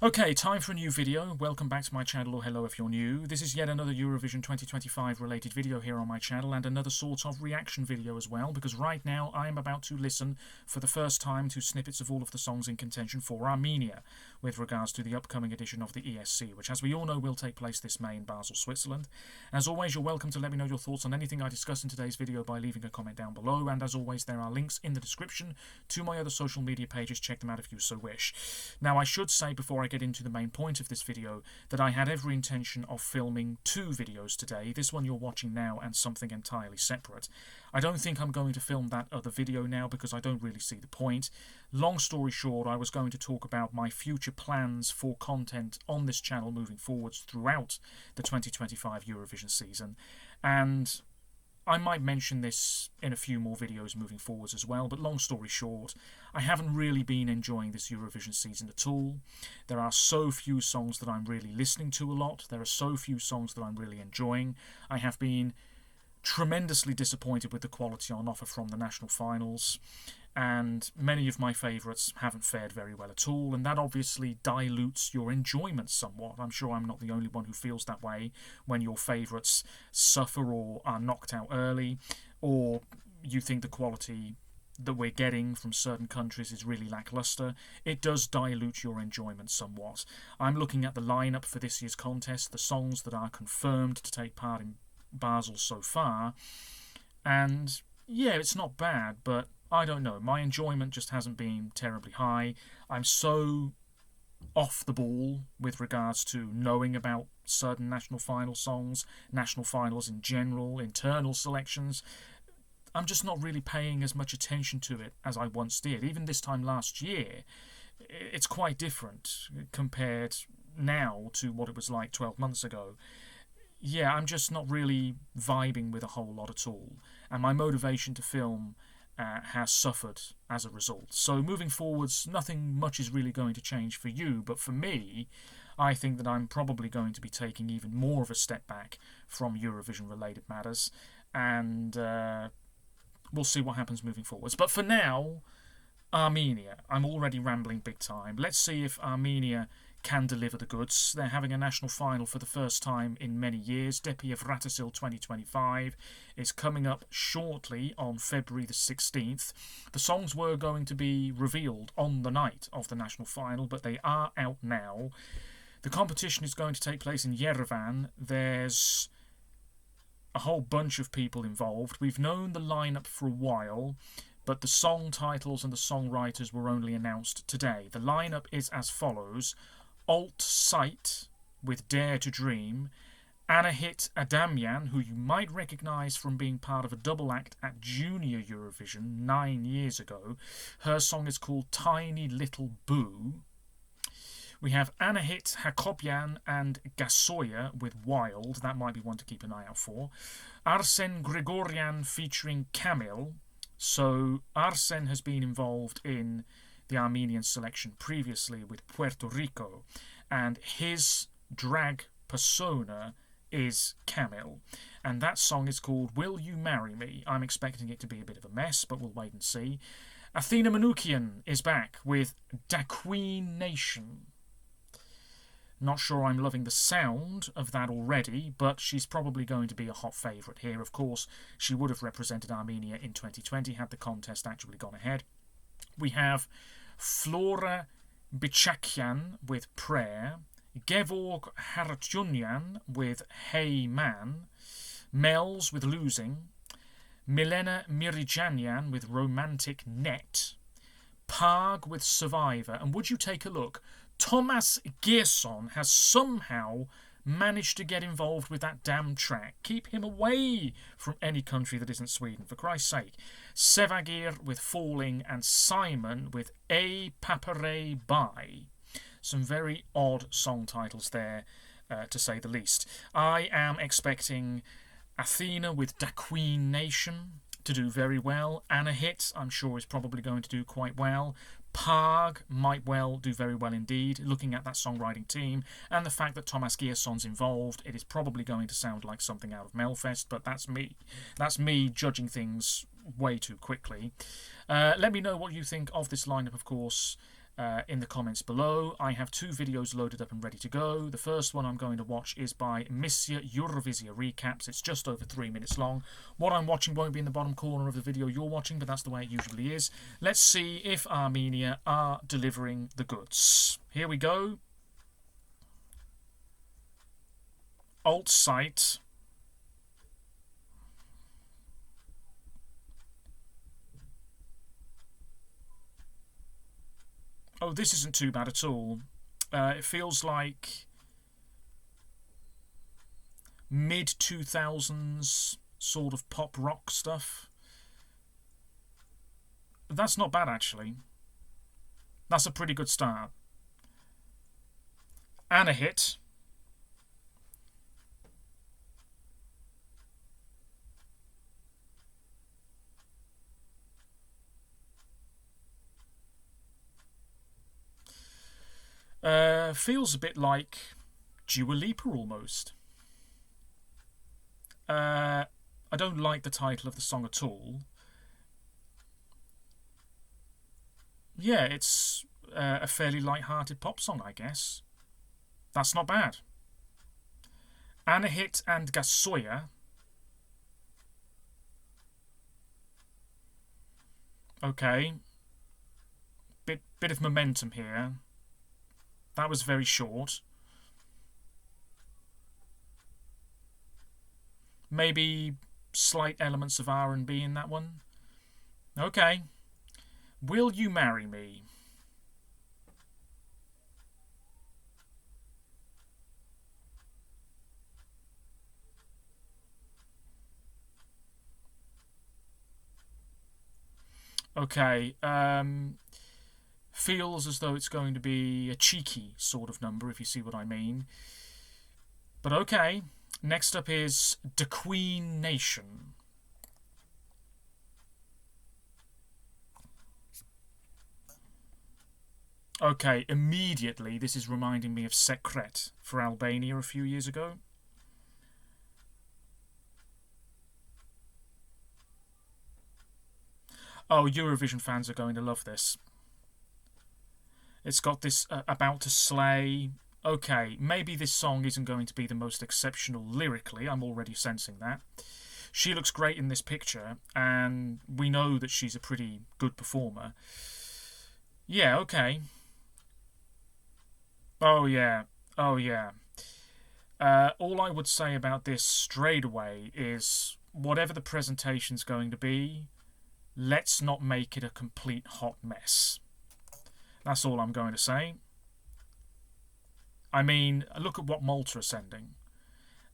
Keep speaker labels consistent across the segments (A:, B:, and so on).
A: Okay, time for a new video. Welcome back to my channel, or hello if you're new. This is yet another Eurovision 2025 related video here on my channel, and another sort of reaction video as well, because right now I am about to listen for the first time to snippets of all of the songs in contention for Armenia, with regards to the upcoming edition of the ESC, which as we all know will take place this May in Basel, Switzerland. As always, you're welcome to let me know your thoughts on anything I discuss in today's video by leaving a comment down below, and as always there are links in the description to my other social media pages. Check them out if you so wish. Now I should say before I get into the main point of this video that I had every intention of filming two videos today, this one you're watching now and something entirely separate. I don't think I'm going to film that other video now because I don't really see the point. Long story short, I was going to talk about my future plans for content on this channel moving forwards throughout the 2025 Eurovision season, and I might mention this in a few more videos moving forwards as well, but long story short, I haven't really been enjoying this Eurovision season at all. There are so few songs that I'm really listening to a lot. There are so few songs that I'm really enjoying. I have been tremendously disappointed with the quality on offer from the national finals, and many of my favourites haven't fared very well at all, and that obviously dilutes your enjoyment somewhat. I'm sure I'm not the only one who feels that way when your favourites suffer or are knocked out early, or you think the quality that we're getting from certain countries is really lacklustre. It does dilute your enjoyment somewhat. I'm looking at the lineup for this year's contest, the songs that are confirmed to take part in Basel so far, and yeah, it's not bad, but I don't know, my enjoyment just hasn't been terribly high. I'm so off the ball with regards to knowing about certain national final songs, national finals in general, internal selections. I'm just not really paying as much attention to it as I once did. Even this time last year, it's quite different compared now to what it was like 12 months ago. Yeah, I'm just not really vibing with a whole lot at all, and my motivation to film has suffered as a result. So moving forwards, nothing much is really going to change for you, but for me, I think that I'm probably going to be taking even more of a step back from Eurovision related matters, and we'll see what happens moving forwards. But for now, Armenia. I'm already rambling big time. Let's see if Armenia can deliver the goods. They're having a national final for the first time in many years. Depi Evratesil 2025 is coming up shortly on February the 16th. The songs were going to be revealed on the night of the national final, but they are out now. The competition is going to take place in Yerevan. There's a whole bunch of people involved. We've known the lineup for a while, but the song titles and the songwriters were only announced today. The lineup is as follows: Alt Sight with Dare to Dream, Anahit Adamyan, who you might recognise from being part of a double act at Junior Eurovision 9 years ago. Her song is called Tiny Little Boo. We have Anahit Hakobian and Gasoya with Wild. That might be one to keep an eye out for. Arsen Grigorian featuring Kamil. So Arsen has been involved in the Armenian selection previously with Puerto Rico, and his drag persona is Kamil, and that song is called Will You Marry Me? I'm expecting it to be a bit of a mess, but we'll wait and see. Athena Manukian is back with Da Queen Nation. Not sure I'm loving the sound of that already, but she's probably going to be a hot favourite here. Of course, she would have represented Armenia in 2020 had the contest actually gone ahead. We have Flora Bichakian with Prayer, Gevorg Haratyunyan with Hey Man, Mels with Losing, Milena Mirijanyan with Romantic Net, Pag with Survivor, and would you take a look, Thomas Gerson has somehow managed to get involved with that damn track. Keep him away from any country that isn't Sweden, for Christ's sake. Sevagir with Falling, and Simon with A Papare Bye. Some very odd song titles there, to say the least. I am expecting Athena with Da Queen Nation to do very well. Anahit, I'm sure, is probably going to do quite well. Pag might well do very well indeed. Looking at that songwriting team and the fact that Thomas Gerson's involved, it is probably going to sound like something out of Melfest, but that's me. That's me judging things way too quickly. Let me know what you think of this lineup, of course. in the comments below. I have 2 videos loaded up and ready to go. The first one I'm going to watch is by Missia Eurovision Recaps. It's just over 3 minutes long. What I'm watching won't be in the bottom corner of the video you're watching, but that's the way it usually is. Let's see if Armenia are delivering the goods. Here we go. Alt site. Oh, this isn't too bad at all. It feels like mid-2000s sort of pop rock stuff. That's not bad, actually. That's a pretty good start. And a hit. Feels a bit like Dua Lipa almost. I don't like the title of the song at all. Yeah, it's a fairly light-hearted pop song, I guess. That's not bad. Anahit and Gasoya. Okay. Bit of momentum here. That was very short. Maybe slight elements of R&B in that one. Okay. Will You Marry Me? Okay. Feels as though it's going to be a cheeky sort of number, if you see what I mean. But okay. Next up is The Queen Nation. Okay, immediately this is reminding me of Secret for Albania a few years ago. Oh, Eurovision fans are going to love this. It's got this about to slay. Okay, maybe this song isn't going to be the most exceptional lyrically. I'm already sensing that. She looks great in this picture, and we know that she's a pretty good performer. Yeah, okay. Oh, yeah. Oh, yeah. All I would say about this straight away is whatever the presentation's going to be, let's not make it a complete hot mess. That's all I'm going to say. I mean, look at what Malta are sending.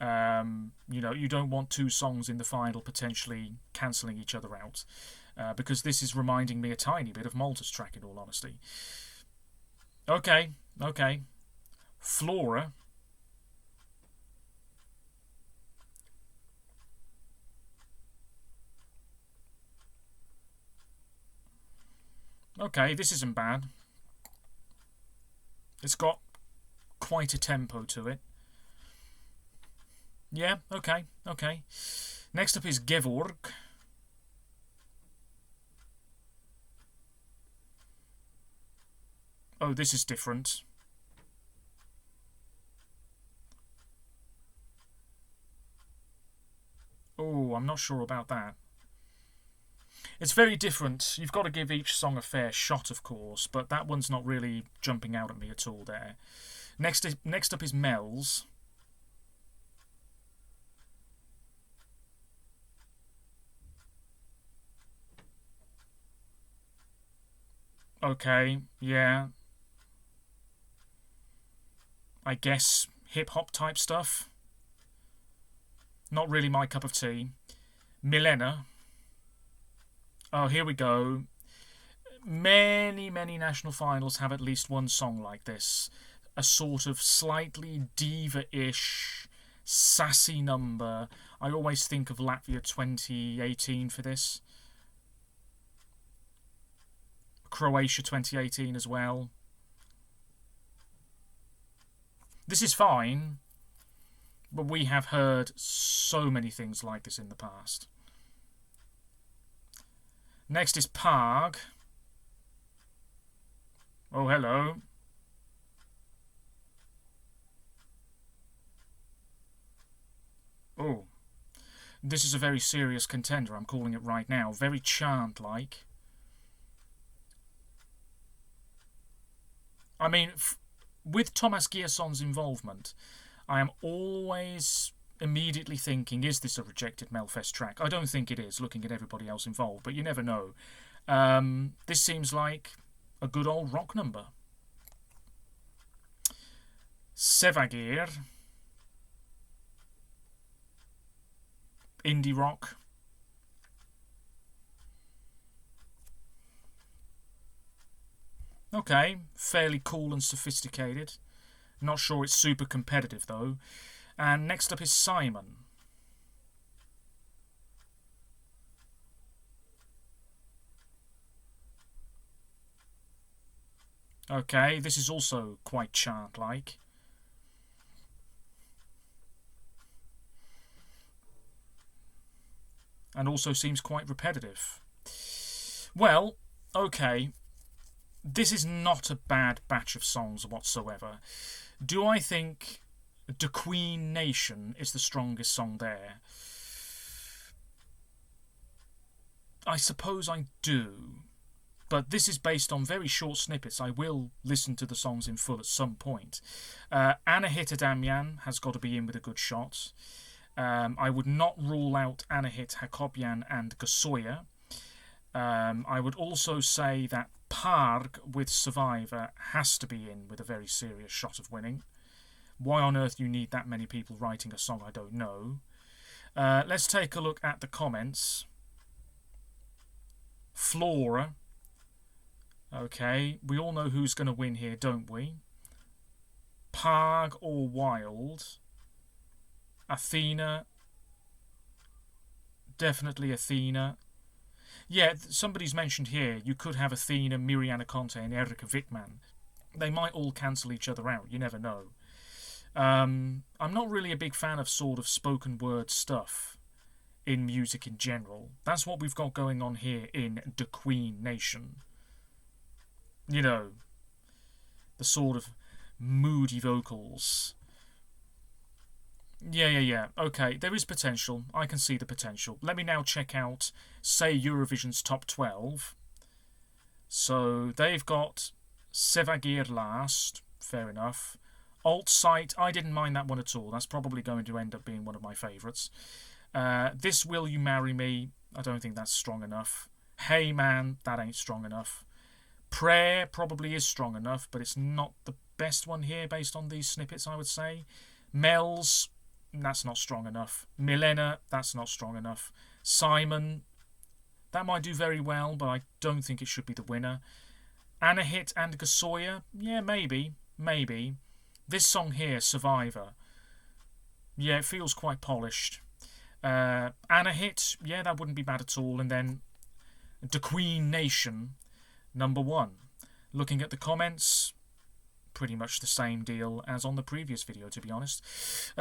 A: You know, you don't want 2 songs in the final potentially cancelling each other out. Because this is reminding me a tiny bit of Malta's track, in all honesty. Okay, okay. Flora. Okay, this isn't bad. It's got quite a tempo to it. Yeah, okay, okay. Next up is Gevorg. Oh, this is different. Oh, I'm not sure about that. It's very different. You've got to give each song a fair shot, of course, but that one's not really jumping out at me at all there. Next up is Mel's. Okay, yeah. I guess hip-hop type stuff. Not really my cup of tea. Milena. Oh, here we go. Many national finals have at least one song like this. A sort of slightly diva-ish, sassy number. I always think of Latvia 2018 for this. Croatia 2018 as well. This is fine, but we have heard so many things like this in the past. Next is Parg. Oh, hello. Oh, this is a very serious contender, I'm calling it right now. Very chant-like. I mean, with Thomas Gierson's involvement, I am always immediately thinking, is this a rejected Melfest track? I don't think it is, looking at everybody else involved, but you never know. This seems like a good old rock number. Sevagir. Indie rock. Okay, fairly cool and sophisticated. Not sure it's super competitive though. And next up is Simon. Okay, this is also quite chant-like. And also seems quite repetitive. Well, okay. This is not a bad batch of songs whatsoever. Do I think The Queen Nation is the strongest song there? I suppose I do. But this is based on very short snippets. I will listen to the songs in full at some point. Anahit Adamyan has got to be in with a good shot. I would not rule out Anahit Hakobian and Gasoya. I would also say that Parg with Survivor has to be in with a very serious shot of winning. Why on earth you need that many people writing a song, I don't know. Let's take a look at the comments. Flora. Okay, we all know who's going to win here, don't we? Parg or Wild? Athena. Definitely Athena. Yeah, somebody's mentioned here, you could have Athena, Miriana Conte and Erika Wittmann. They might all cancel each other out, you never know. I'm not really a big fan of sort of spoken word stuff in music in general. That's what we've got going on here in The Queen Nation. You know, the sort of moody vocals. Yeah. Okay, there is potential. I can see the potential. Let me now check out, say, Eurovision's top 12. So they've got Sevagir last. Fair enough. Alt Site, I didn't mind that one at all. That's probably going to end up being one of my favourites. This Will You Marry Me, I don't think that's strong enough. Hey Man, that ain't strong enough. Prayer probably is strong enough, but it's not the best one here based on these snippets, I would say. Mel's, that's not strong enough. Milena, that's not strong enough. Simon, that might do very well, but I don't think it should be the winner. Anahit and Gasoya, yeah, maybe. This song here, Survivor, yeah, it feels quite polished. Anahit, yeah, that wouldn't be bad at all. And then The Queen Nation, number 1. Looking at the comments, pretty much the same deal as on the previous video, to be honest.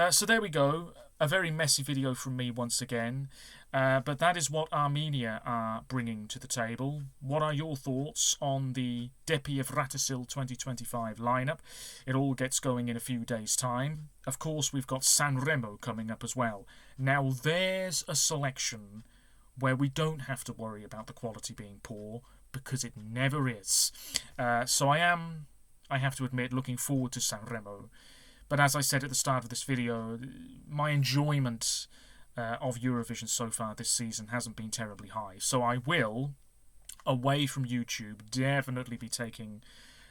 A: So there we go. A very messy video from me once again. But that is what Armenia are bringing to the table. What are your thoughts on the Depi Evratesil 2025 lineup? It all gets going in a few days' time. Of course, we've got Sanremo coming up as well. Now, there's a selection where we don't have to worry about the quality being poor, because it never is. So I have to admit, looking forward to Sanremo. But as I said at the start of this video, my enjoyment of Eurovision so far this season hasn't been terribly high. So I will, away from YouTube, definitely be taking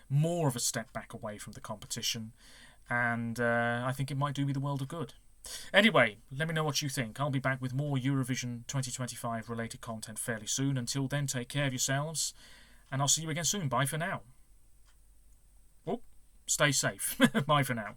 A: more of a step back away from the competition. And I think it might do me the world of good. Anyway, let me know what you think. I'll be back with more Eurovision 2025 related content fairly soon. Until then, take care of yourselves, and I'll see you again soon. Bye for now. Oh, stay safe. Bye for now.